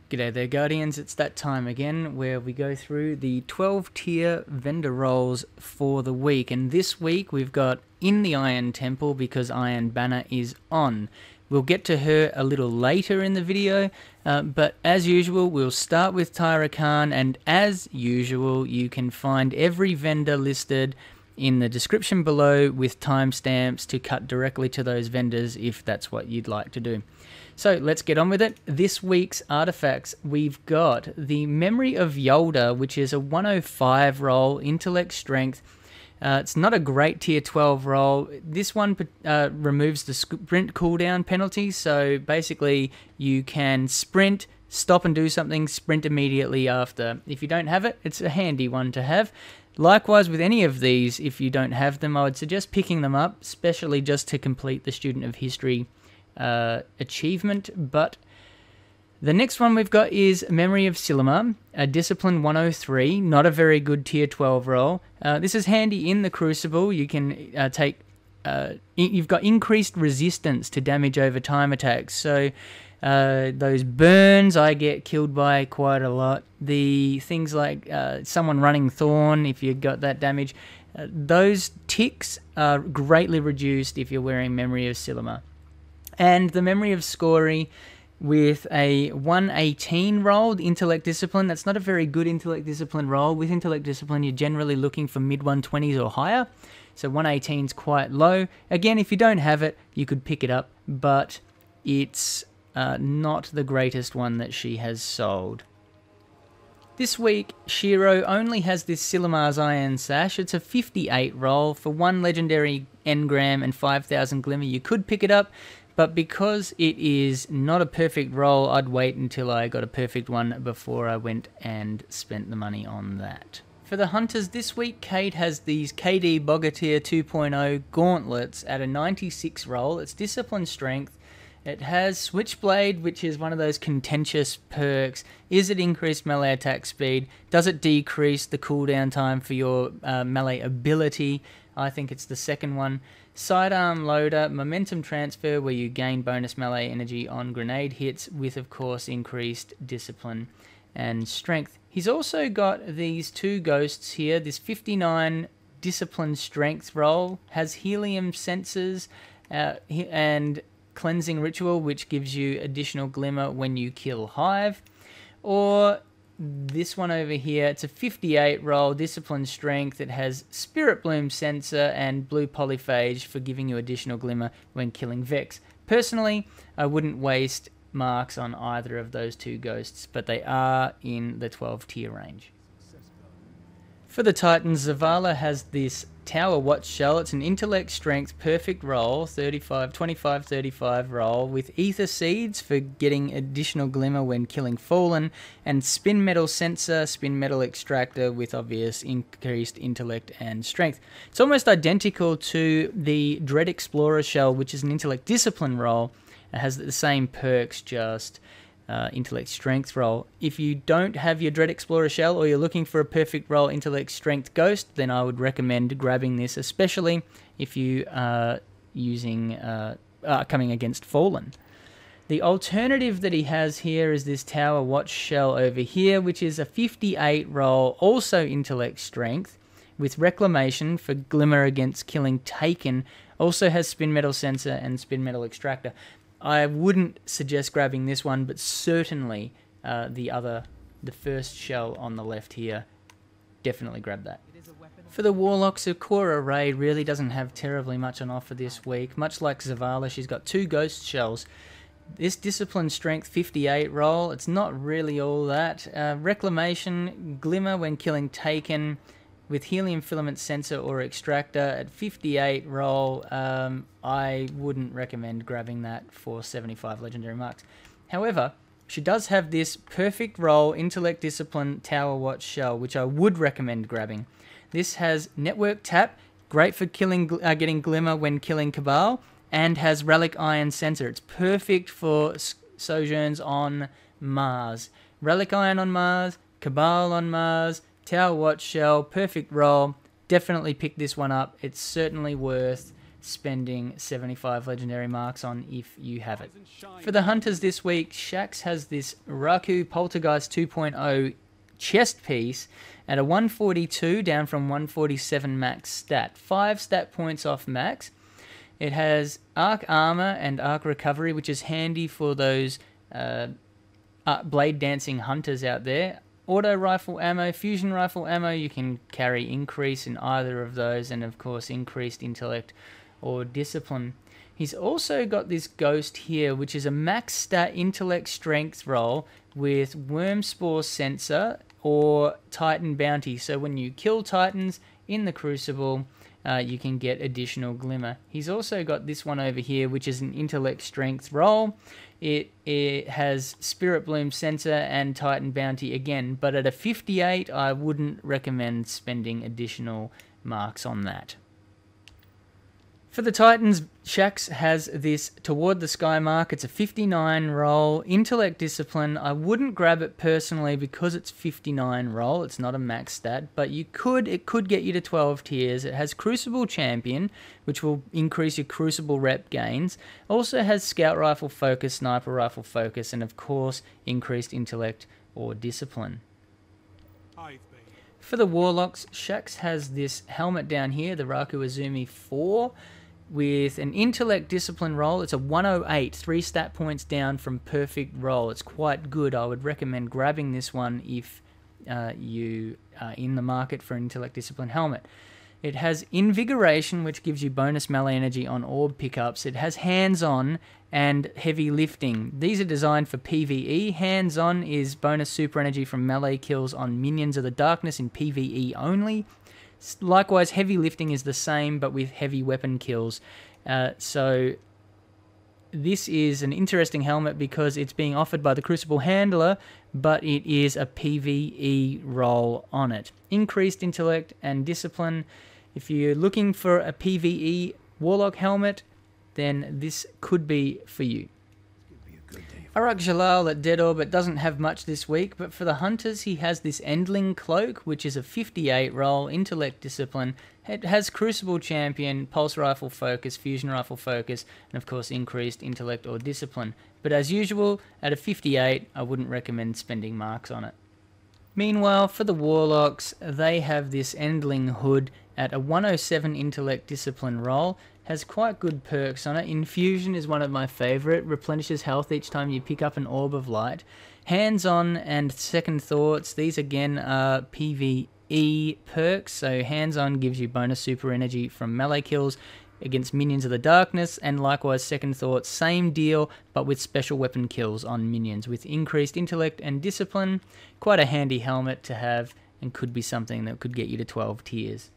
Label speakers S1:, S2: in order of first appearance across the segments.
S1: G'day there, Guardians. It's that time again where we go through the 12-tier vendor roles for the week. And this week we've got in the Iron Temple because Iron Banner is on. We'll get to her a little later in the video, but as usual, we'll start with Tyra Karn. And as usual, you can find every vendor listed in the description below with timestamps to cut directly to those vendors if that's what you'd like to do. So let's get on with it. This week's artifacts, we've got the Memory of Yolda, which is a 105 roll, Intellect Strength. It's not a great tier 12 roll. This one removes the sprint cooldown penalty, so basically you can sprint, stop and do something, sprint immediately after. If you don't have it, it's a handy one to have. Likewise with any of these, if you don't have them, I would suggest picking them up, especially just to complete the Student of History achievement. But the next one we've got is Memory of Silima, a Discipline 103, not a very good tier 12 roll. This is handy in the Crucible. You can you've got increased resistance to damage over time attacks, so those burns I get killed by quite a lot. The things like someone running Thorn, if you got that damage, those ticks are greatly reduced if you're wearing Memory of Silima. And the Memory of Scory with a 118 roll, the Intellect Discipline. That's not a very good Intellect Discipline roll. With Intellect Discipline, you're generally looking for mid-120s or higher. So 118 is quite low. Again, if you don't have it, you could pick it up, but it's not the greatest one that she has sold. This week, Shiro only has this Silimar's Iron Sash. It's a 58 roll for 1 legendary engram and 5,000 glimmer. You could pick it up, but because it is not a perfect roll, I'd wait until I got a perfect one before I went and spent the money on that. For the Hunters this week, Kate has these KD Bogatyr 2.0 gauntlets at a 96 roll. It's Discipline Strength. It has Switchblade, which is one of those contentious perks. Is it increased melee attack speed? Does it decrease the cooldown time for your melee ability? I think it's the second one. Sidearm Loader, Momentum Transfer, where you gain bonus melee energy on grenade hits with, of course, increased discipline and strength. He's also got these two ghosts here. This 59 Discipline Strength roll has Helium Sensors and Cleansing Ritual, which gives you additional glimmer when you kill Hive. Or this one over here, it's a 58 roll, Discipline Strength. It has Spirit Bloom Sensor and Blue Polyphage for giving you additional glimmer when killing Vex. Personally, I wouldn't waste marks on either of those two ghosts, but they are in the 12 tier range. For the Titans, Zavala has this Tower Watch Shell. It's an Intellect Strength perfect roll, 25-35 roll, with Ether Seeds for getting additional glimmer when killing Fallen, and Spin Metal Sensor, Spin Metal Extractor with obvious increased intellect and strength. It's almost identical to the Dread Explorer Shell, which is an Intellect Discipline roll. It has the same perks, just Intellect Strength roll. If you don't have your Dread Explorer Shell or you're looking for a perfect roll Intellect Strength Ghost, then I would recommend grabbing this, especially if you are using coming against Fallen. The alternative that he has here is this Tower Watch Shell over here, which is a 58 roll, also Intellect Strength, with Reclamation for glimmer against killing Taken. Also has Spin Metal Sensor and Spin Metal Extractor. I wouldn't suggest grabbing this one, but certainly the first shell on the left here, definitely grab that. For the Warlock, Sakura Raid really doesn't have terribly much on offer this week. Much like Zavala, she's got two Ghost Shells. This Discipline Strength 58 roll, it's not really all that. Reclamation, Glimmer when killing Taken, with Helium Filament Sensor or Extractor at 58 roll. I wouldn't recommend grabbing that for 75 legendary marks. However, she does have this perfect roll Intellect Discipline Tower Watch Shell, which I would recommend grabbing. This has Network Tap, great for getting glimmer when killing Cabal, and has Relic Iron Sensor. It's perfect for sojourns on Mars. Relic Iron on Mars, Cabal on Mars, Tower Watch Shell, perfect roll. Definitely pick this one up. It's certainly worth spending 75 legendary marks on if you have it. For the hunters this week, Shaxx has this Raku Poltergeist 2.0 chest piece at a 142 down from 147 max stat. 5 stat points off max. It has arc armor and arc recovery, which is handy for those blade dancing hunters out there. Auto rifle ammo, fusion rifle ammo, you can carry increase in either of those, and of course increased intellect or discipline. He's also got this ghost here, which is a max stat intellect strength roll with worm spore sensor or titan bounty. So when you kill titans in the Crucible, you can get additional glimmer. He's also got this one over here, which is an intellect strength roll. It has Spirit Bloom sensor and Titan Bounty again, but at a 58, I wouldn't recommend spending additional marks on that. For the Titans, Shaxx has this Toward the Sky mark. It's a 59 roll, intellect discipline. I wouldn't grab it personally because it's 59 roll. It's not a max stat, but it could get you to 12 tiers. It has Crucible Champion, which will increase your Crucible rep gains. Also has Scout Rifle Focus, Sniper Rifle Focus, and of course, increased intellect or discipline. For the Warlocks, Shaxx has this helmet down here, the Raku Azumi 4, with an intellect discipline roll. It's a 108, 3 stat points down from perfect roll. It's quite good. I would recommend grabbing this one if you are in the market for an intellect discipline helmet. It has invigoration, which gives you bonus melee energy on orb pickups. It has hands-on and heavy lifting. These are designed for PvE. Hands-on is bonus super energy from melee kills on minions of the darkness in PvE only. Likewise, heavy lifting is the same, but with heavy weapon kills. So this is an interesting helmet because it's being offered by the Crucible Handler, but it is a PvE role on it. Increased intellect and discipline. If you're looking for a PvE Warlock helmet, then this could be for you. Arak Jalal at Dead Orbit doesn't have much this week, but for the hunters he has this Endling Cloak, which is a 58 roll, intellect discipline. It has Crucible Champion, Pulse Rifle Focus, Fusion Rifle Focus, and of course increased intellect or discipline. But as usual, at a 58, I wouldn't recommend spending marks on it. Meanwhile, for the Warlocks, they have this Endling Hood at a 107 intellect discipline roll. Has quite good perks on it. Infusion is one of my favourite. Replenishes health each time you pick up an Orb of Light. Hands-on and Second Thoughts. These again are PvE perks. So hands-on gives you bonus super energy from melee kills against minions of the darkness. And likewise Second Thoughts, same deal, but with special weapon kills on minions with increased intellect and discipline. Quite a handy helmet to have and could be something that could get you to 12 tiers.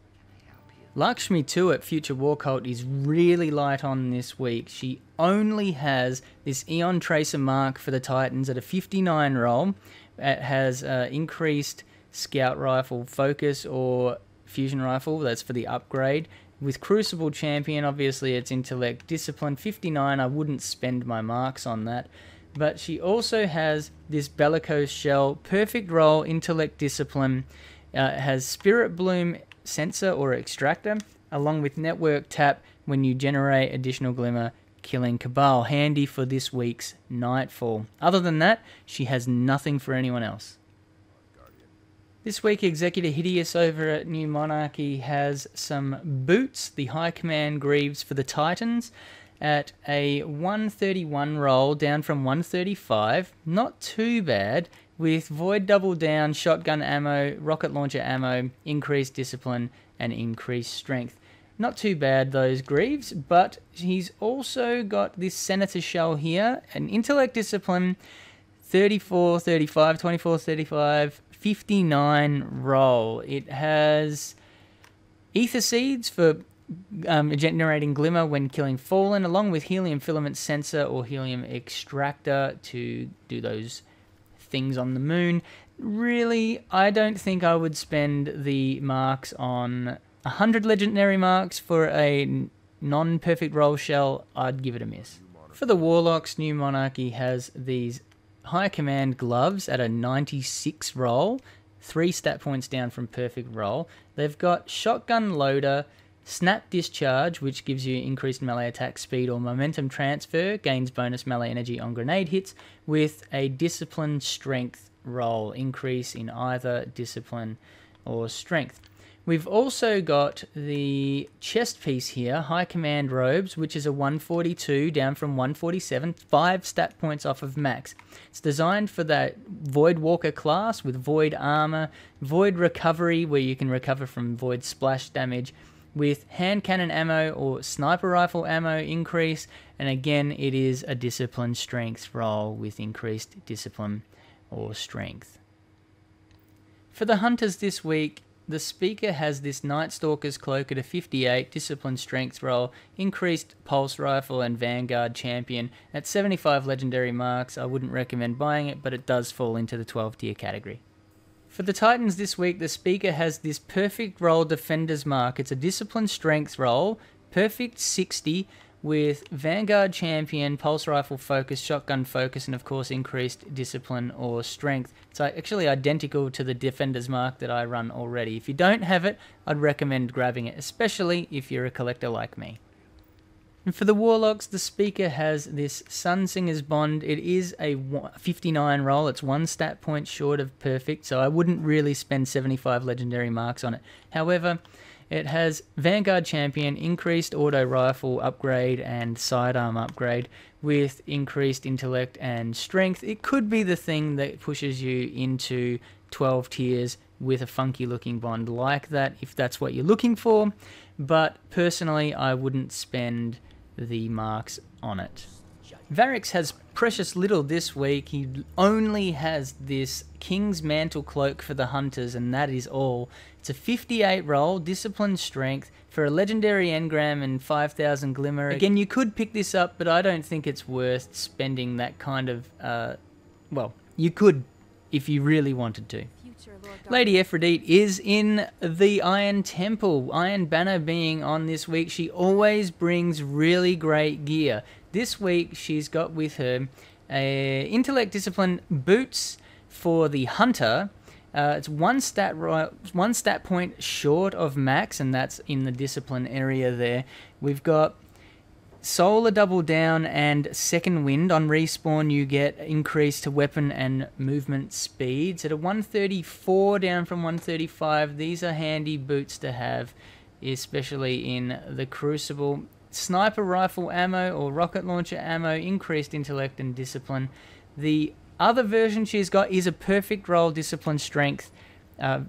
S1: Lakshmi 2 at Future War Cult is really light on this week. She only has this Eon Tracer mark for the Titans at a 59 roll. It has increased Scout Rifle Focus or Fusion Rifle, that's for the upgrade. With Crucible Champion, obviously it's Intellect Discipline. 59, I wouldn't spend my marks on that. But she also has this Bellicose Shell, perfect roll, Intellect Discipline. It has Spirit Bloom sensor or extractor, along with network tap when you generate additional glimmer, killing Cabal. Handy for this week's Nightfall. Other than that, she has nothing for anyone else. This week, Executor Hideous over at New Monarchy has some boots, the High Command Greaves for the Titans, at a 131 roll, down from 135. Not too bad. With Void Double Down, shotgun ammo, rocket launcher ammo, increased discipline, and increased strength. Not too bad, those Greaves, but he's also got this Senator Shell here, an intellect discipline, 34, 35, 24, 35, 59 roll. It has Ether Seeds for generating glimmer when killing Fallen, along with Helium Filament Sensor or Helium Extractor to do those things on the moon. Really, I don't think I would spend the marks on 100 legendary marks for a non-perfect roll shell. I'd give it a miss. For the Warlocks, New Monarchy has these High Command Gloves at a 96 roll, 3 stat points down from perfect roll. They've got Shotgun Loader, Snap Discharge, which gives you increased melee attack speed or momentum transfer, gains bonus melee energy on grenade hits, with a Discipline Strength roll, increase in either Discipline or Strength. We've also got the chest piece here, High Command Robes, which is a 142 down from 147, 5 stat points off of max. It's designed for that Void Walker class with Void Armor, Void Recovery, where you can recover from Void Splash damage, with hand cannon ammo or sniper rifle ammo increase, and again it is a Discipline Strength roll with increased Discipline or Strength. For the hunters this week, the speaker has this Night Stalker's Cloak at a 58, Discipline Strength roll, increased Pulse Rifle and Vanguard Champion. At 75 legendary marks, I wouldn't recommend buying it, but it does fall into the 12 tier category. For the Titans this week, the speaker has this Perfect Roll Defender's Mark. It's a Discipline Strength roll, perfect 60, with Vanguard Champion, Pulse Rifle Focus, Shotgun Focus, and of course increased Discipline or Strength. It's actually identical to the Defender's Mark that I run already. If you don't have it, I'd recommend grabbing it, especially if you're a collector like me. And for the Warlocks, the speaker has this Sunsinger's Bond. It is a 59 roll. It's 1 stat point short of perfect, so I wouldn't really spend 75 legendary marks on it. However, it has Vanguard Champion, increased auto rifle upgrade and sidearm upgrade with increased intellect and strength. It could be the thing that pushes you into 12 tiers with a funky looking bond like that if that's what you're looking for, but personally I wouldn't spend the marks on it. Variks has precious little this week. He only has this King's Mantle Cloak for the Hunters, and that is all. It's a 58 roll, Discipline Strength, for a Legendary Engram and 5,000 Glimmer. Again, you could pick this up, but I don't think it's worth spending that kind of... well, you could if you really wanted to. Lady Efrideet is in the Iron Temple. Iron Banner being on this week, she always brings really great gear. This week she's got with her Intellect Discipline Boots for the Hunter. It's one stat point short of max, and that's in the Discipline area there. We've got Solar Double Down and Second Wind. On respawn you get increased weapon and movement speeds at a 134 down from 135. These are handy boots to have, especially in the Crucible. Sniper rifle ammo or rocket launcher ammo, increased intellect and discipline. The other version she's got is a perfect roll Discipline Strength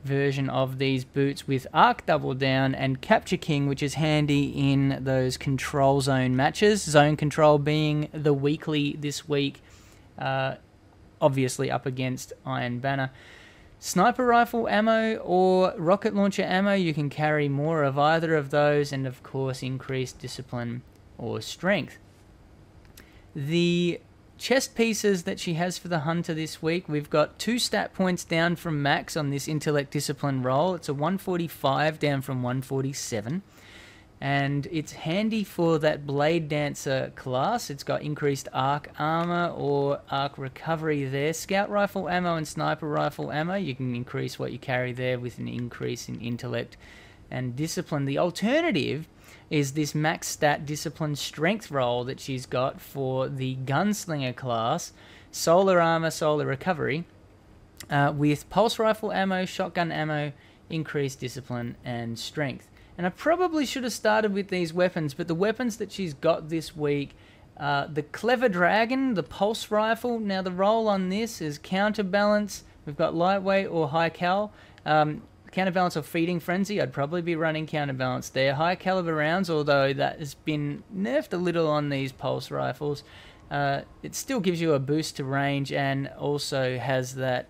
S1: version of these boots with Arc Double Down and Capture King, which is handy in those control zone matches. Zone control being the weekly this week, obviously up against Iron Banner. Sniper rifle ammo or rocket launcher ammo, you can carry more of either of those, and of course increased discipline or strength. The chest pieces that she has for the Hunter this week, we've got 2 stat points down from max on this Intellect Discipline roll. It's a 145 down from 147. And it's handy for that Blade Dancer class. It's got increased arc armor or arc recovery there. Scout rifle ammo and sniper rifle ammo, you can increase what you carry there with an increase in intellect and discipline. The alternative is this max stat discipline strength roll that she's got for the gunslinger class. Solar armor, solar recovery, with pulse rifle ammo, shotgun ammo, increased discipline and strength. And I probably should have started with these weapons, but the weapons that she's got this week, the Clever Dragon, the Pulse Rifle. Now the roll on this is Counterbalance. We've got Lightweight or High Cal. Counterbalance or Feeding Frenzy, I'd probably be running Counterbalance there. High caliber rounds, although that has been nerfed a little on these Pulse Rifles. It still gives you a boost to range and also has that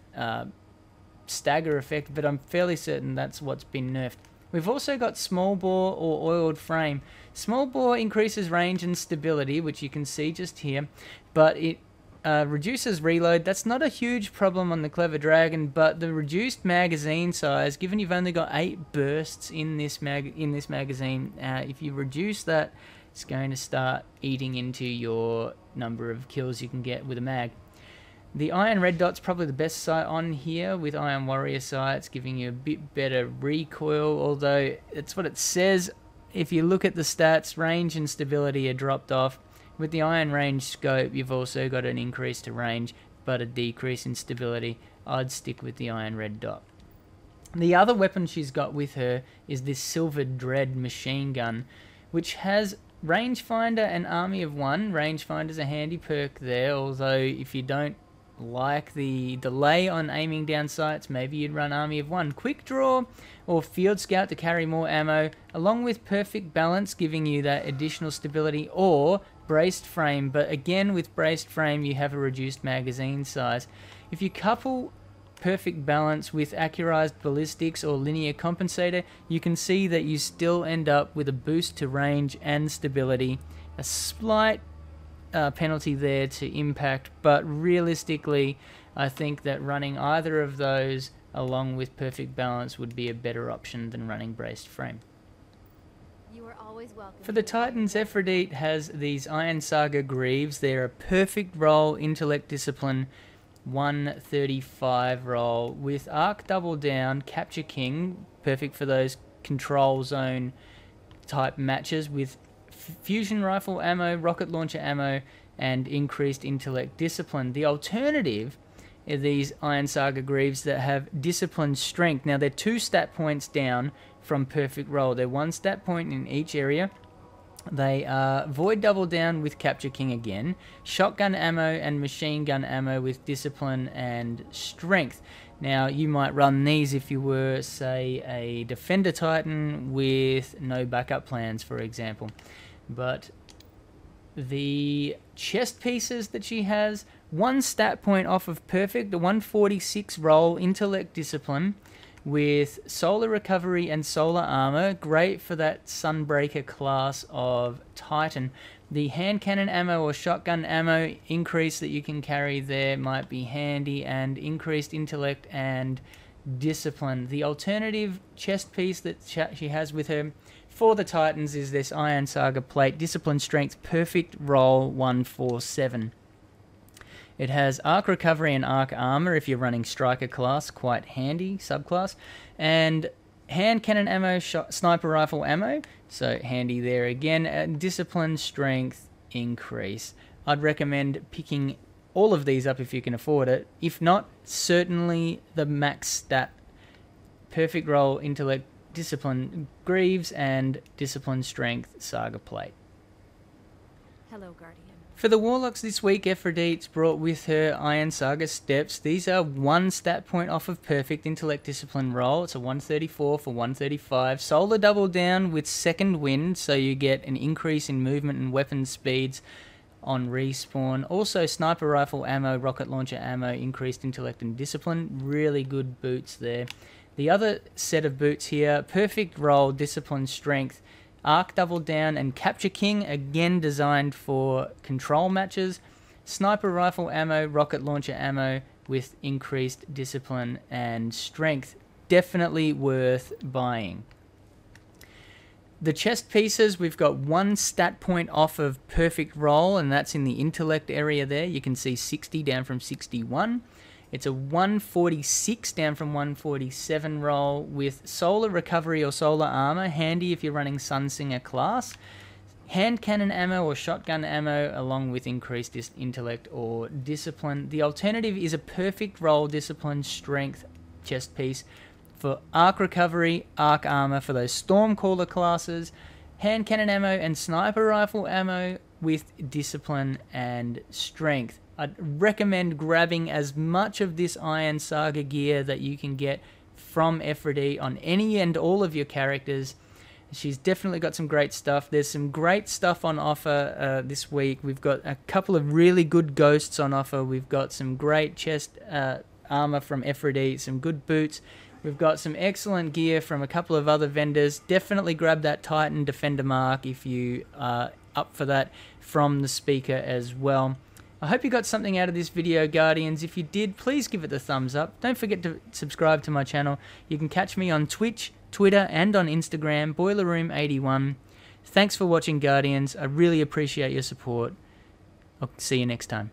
S1: stagger effect, but I'm fairly certain that's what's been nerfed. We've also got small bore or oiled frame. Small bore increases range and stability, which you can see just here, but it reduces reload. That's not a huge problem on the Clever Dragon, but the reduced magazine size, given you've only got 8 bursts in this magazine, if you reduce that, it's going to start eating into your number of kills you can get with a mag. The Iron Red Dot's probably the best sight on here, with Iron Warrior sights giving you a bit better recoil, although it's what it says if you look at the stats, range and stability are dropped off. With the Iron Range scope, you've also got an increase to range, but a decrease in stability. I'd stick with the Iron Red Dot. The other weapon she's got with her is this Silver Dread machine gun, which has Rangefinder and Army of One. Rangefinder's a handy perk there, although if you don't like the delay on aiming down sights, maybe you'd run Army of One. Quick Draw or Field Scout to carry more ammo, along with Perfect Balance giving you that additional stability, or Braced Frame, but again with Braced Frame you have a reduced magazine size. If you couple Perfect Balance with Accurized Ballistics or Linear Compensator, you can see that you still end up with a boost to range and stability, a slight penalty there to impact, but realistically I think that running either of those along with Perfect Balance would be a better option than running Braced Frame.
S2: You are always welcome.
S1: For the Titans, Efrideet has these Iron Saga Greaves. They're a perfect roll, Intellect Discipline, 135 roll with Arc Double Down, Capture King, perfect for those control zone type matches, with fusion rifle ammo, rocket launcher ammo, and increased Intellect Discipline. The alternative are these Iron Saga Greaves that have Discipline Strength. Now they're 2 stat points down from perfect roll. They're 1 stat point in each area. They are Void Double Down with Capture King again, Shotgun Ammo and Machine Gun Ammo with Discipline and Strength. Now you might run these if you were, say, a Defender Titan with no backup plans, for example. But the chest pieces that she has, 1 stat point off of perfect, the 146 roll, Intellect Discipline, with Solar Recovery and Solar Armor, great for that Sunbreaker class of Titan. The hand cannon ammo or shotgun ammo increase that you can carry there might be handy, and increased intellect and discipline. The alternative chest piece that she has with her for the Titans is this Iron Saga plate, Discipline Strength, perfect roll 147. It has Arc Recovery and Arc Armor if you're running Striker class, quite handy subclass, and hand cannon ammo, sniper rifle ammo, so handy there again, and Discipline Strength increase. I'd recommend picking all of these up if you can afford it. If not, certainly the max stat, perfect roll, Intellect, Discipline Greaves, and Discipline Strength Saga plate.
S2: Hello, Guardian.
S1: For the Warlocks this week, Efrideet's brought with her Iron Saga Steps. These are 1 stat point off of perfect Intellect Discipline roll. It's a 134 for 135. Solar Double Down with Second Wind, so you get an increase in movement and weapon speeds on respawn. Also Sniper Rifle ammo, Rocket Launcher ammo, increased Intellect and Discipline. Really good boots there. The other set of boots here, perfect roll, Discipline Strength, Arc Double Down and Capture King, again designed for control matches. Sniper Rifle ammo, Rocket Launcher ammo with increased Discipline and Strength. Definitely worth buying. The chest pieces, we've got 1 stat point off of perfect roll, and that's in the Intellect area there. You can see 60 down from 61. It's a 146 down from 147 roll with Solar Recovery or Solar Armor, handy if you're running Sunsinger class. Hand cannon ammo or shotgun ammo along with increased intellect or discipline. The alternative is a perfect roll, Discipline Strength chest piece for Arc Recovery, Arc Armor for those Stormcaller classes. Hand cannon ammo and Sniper Rifle ammo with Discipline and Strength. I'd recommend grabbing as much of this Iron Saga gear that you can get from Efrideet on any and all of your characters. She's definitely got some great stuff. There's some great stuff on offer this week. We've got a couple of really good ghosts on offer. We've got some great chest armor from Efrideet, some good boots. We've got some excellent gear from a couple of other vendors. Definitely grab that Titan Defender Mark if you are up for that from the speaker as well. I hope you got something out of this video, Guardians. If you did, please give it the thumbs up. Don't forget to subscribe to my channel. You can catch me on Twitch, Twitter, and on Instagram, BoylerRoom81. Thanks for watching, Guardians. I really appreciate your support. I'll see you next time.